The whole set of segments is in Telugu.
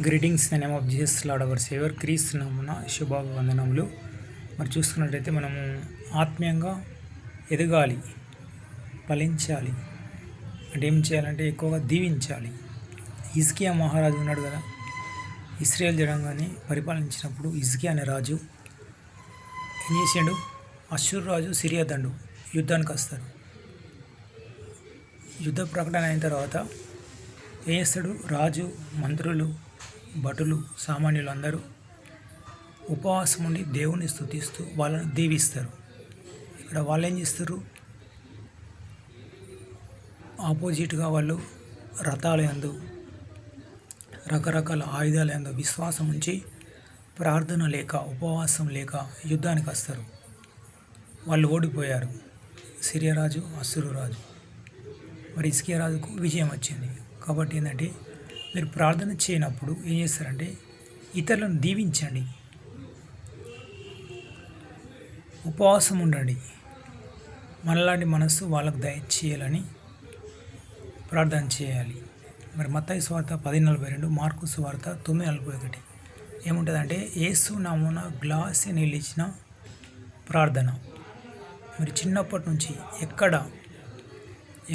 Greetings the name of Jesus lord hour saver క్రీస్తు నామమున శుభాభివందనములు. మరి చూసుకున్నట్లయితే మనము ఆత్మీయంగా ఎదగాలి, ఫలించాలి అంటే ఏం చేయాలంటే ఎక్కువగా దీవించాలి. హిజ్కియా మహారాజు ఉన్నాడు కదా, ఇస్రాయేల్ జనాంగాన్ని పరిపాలించినప్పుడు హిజ్కియా అనే రాజు ఏం చేసాడు, అశ్షూరు రాజు సిరియా దండు యుద్ధానికి వస్తారు. యుద్ధ ప్రకటన అయిన తర్వాత ఏం చేస్తాడు, రాజు, మంత్రులు, భటులు, సామాన్యులు అందరూ ఉపవాసం ఉండి దేవుని స్తుతిస్తూ వాళ్ళని దీవిస్తారు. ఇక్కడ వాళ్ళు ఏం చేస్తారు, ఆపోజిట్గా వాళ్ళు రథాల యందు రకరకాల ఆయుధాల యందు విశ్వాసం ఉంచి ప్రార్థన లేక ఉపవాసం లేక యుద్ధానికి వస్తారు. వాళ్ళు ఓడిపోయారు, సిరియా రాజు, అశ్షూరు రాజు. మరి హిజ్కియా రాజుకు విజయం వచ్చింది. కాబట్టి ఏంటంటే మీరు ప్రార్థన చేయనప్పుడు ఏం చేస్తారంటే ఇతరులను దీవించండి, ఉపవాసం ఉండండి, మనలాంటి మనస్సు వాళ్ళకు దయచేయాలని ప్రార్థన చేయాలి. మరి మత్తయి సువార్త 10:42, మార్కు సువార్త 9:41 ఏముంటుందంటే యేసు నామమున గ్లాసు నీళ్ళు ఇచ్చిన ప్రార్థన. మరి చిన్నప్పటి నుంచి ఎక్కడ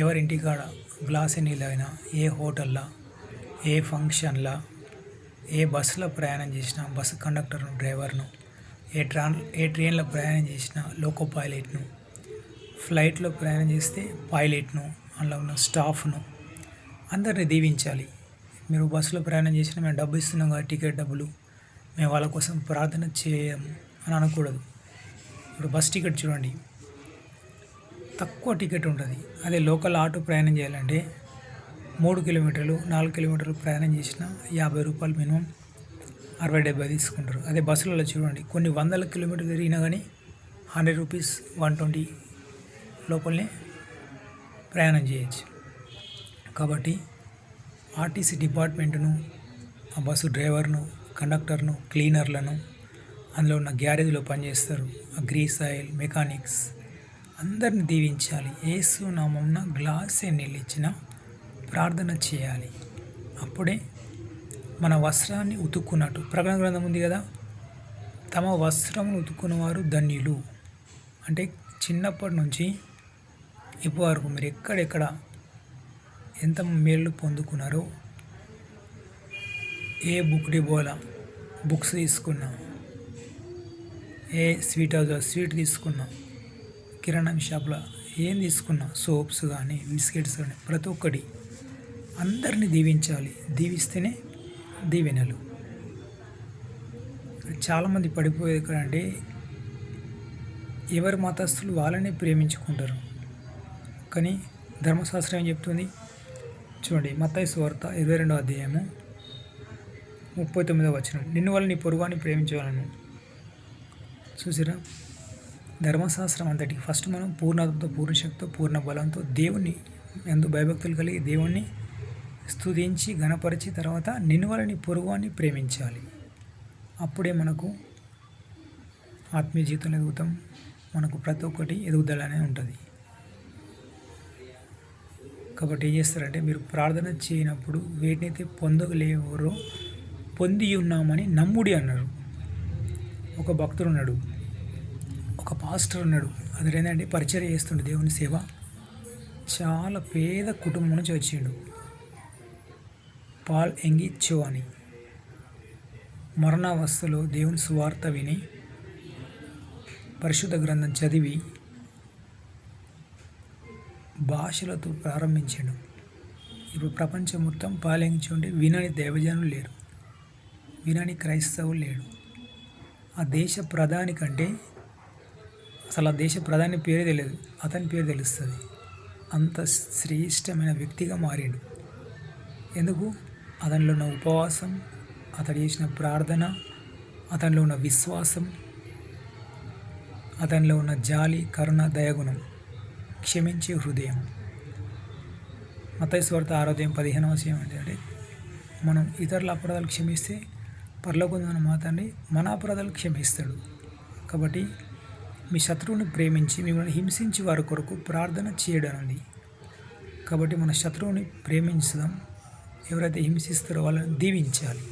ఎవరింటికాడ గ్లాసు నీళ్ళు అయినా, ఏ హోటల్లో, ఏ ఫంక్షన్లో, ఏ బస్సులో ప్రయాణం చేసినా బస్సు కండక్టర్ను, డ్రైవర్ను, ఏ ట్రైన్లో ప్రయాణం చేసినా లోకో పైలట్ను, ఫ్లైట్లో ప్రయాణం చేస్తే పైలట్ను, అందులో ఉన్న స్టాఫ్ను అందరినీ దీవించాలి. మీరు బస్సులో ప్రయాణం చేసినా మేము డబ్బు ఇస్తున్నాం కదా, టికెట్ డబ్బులు, మేము వాళ్ళ కోసం ప్రార్థన చేయము అని అనకూడదు. ఇప్పుడు బస్ టికెట్ చూడండి, తక్కువ టికెట్ ఉంటుంది. అదే లోకల్ ఆటో ప్రయాణం చేయాలంటే 3 కిలోమీటర్లు 4 కిలోమీటర్లు ప్రయాణం చేసినా 50 రూపాయలు మినిమం, 60-70 తీసుకుంటారు. అదే బస్సులలో చూడండి, కొన్ని వందల కిలోమీటర్లు తిరిగినా కానీ 100 రూపీస్ 120 లోపలనే ప్రయాణం చేయొచ్చు. కాబట్టి ఆర్టీసీ డిపార్ట్మెంట్ను, ఆ బస్సు డ్రైవర్ను, కండక్టర్ను, క్లీనర్లను, అందులో ఉన్న గ్యారేజ్లో పనిచేస్తారు, ఆ గ్రీస్ ఆయిల్ మెకానిక్స్ అందరిని దీవించాలి. యేసు నామమున గ్లాసే నీళ్ళు ఇచ్చిన ప్రార్థన చేయాలి. అప్పుడే మన వస్త్రాన్ని ఉతుక్కున్నట్టు ప్రకటన గ్రంథం ఉంది కదా, తమ వస్త్రమును ఉతుక్కున్నవారు ధన్యులు. అంటే చిన్నప్పటి నుంచి ఇప్పటి వరకు మీరు ఎక్కడెక్కడ ఎంత మేళ్ళు పొందుకున్నారో, ఏ బుక్ డిపోలా బుక్స్ తీసుకున్నా, ఏ స్వీట్ హౌస్ స్వీట్ తీసుకున్నా, కిరాణా షాప్లో ఏం తీసుకున్నా, సోప్స్ కానీ బిస్కెట్స్ కానీ ప్రతి ఒక్కటి అందరినీ దీవించాలి. దీవిస్తేనే దీవెనలు. చాలామంది పడిపోయేది ఎక్కడంటే ఎవరి మతస్థులు వాళ్ళనే ప్రేమించుకుంటారు. కానీ ధర్మశాస్త్రం ఏం చెప్తుంది చూడండి, మత్తయి సువార్త 22వ అధ్యాయము 39వ వచనం, నిన్ను వల్ల నీ పొరుగువాని ప్రేమించవాలను. చూసిరా, ధర్మశాస్త్రం అంతటికి ఫస్ట్ మనం పూర్ణతతో, పూర్ణ శక్తితో, పూర్ణ బలంతో దేవుణ్ణి ఎందు భయభక్తులు కలిగి దేవుణ్ణి స్తుతించి ఘనపరిచి తర్వాత నిన్ను వల్ల నీ పొరుగువాన్ని ప్రేమించాలి. అప్పుడే మనకు ఆత్మీయ జీవితంలో ఎదుగుతాం, మనకు ప్రతి ఒక్కటి ఎదుగుదల అనేది ఉంటుంది. కాబట్టి ఏం చేస్తారంటే మీరు ప్రార్థన చేయనప్పుడు వేటినైతే పొందలేవరో పొంది ఉన్నామని నమ్ముడి అన్నారు. ఒక భక్తుడు ఉన్నాడు, ఒక పాస్టర్ ఉన్నాడు, అది ఏంటంటే పరిచర్య చేస్తుండే దేవుని సేవ. చాలా పేద కుటుంబం నుంచి వచ్చిండు, పాల్ ఎంగిచ్చో అని. మరణావస్థలో దేవుని సువార్త విని పరిశుద్ధ గ్రంథం చదివి భాషలతో ప్రారంభించాడు. ఇప్పుడు ప్రపంచం మొత్తం పాలించుంటే వినని దైవజనులు లేరు, వినని క్రైస్తవులు లేడు. ఆ దేశ ప్రధాని కంటే అసలు ఆ దేశ ప్రధాని పేరు తెలియదు, అతని పేరు తెలుస్తుంది. అంత శ్రేష్టమైన వ్యక్తిగా మారాడు. ఎందుకు? అతనిలో ఉన్న ఉపవాసం, అతడు చేసిన ప్రార్థన, అతనిలో ఉన్న విశ్వాసం, అతనిలో ఉన్న జాలి, కరుణ, దయగుణం, క్షమించే హృదయం. మత్తయి సువార్త 6:15 ఏంటంటే మనం ఇతరుల అపరాధాలు క్షమిస్తే పరలోకమున మా తండ్రి మన అపరాధాలు క్షమిస్తాడు. కాబట్టి మీ శత్రువుని ప్రేమించి మిమ్మల్ని హింసించి వారి కొరకు ప్రార్థన చేయడం ఉంది. కాబట్టి మన శత్రువుని ప్రేమించుదాం, ఎవరైతే హింసిస్తారో వాళ్ళని దీవించాలి.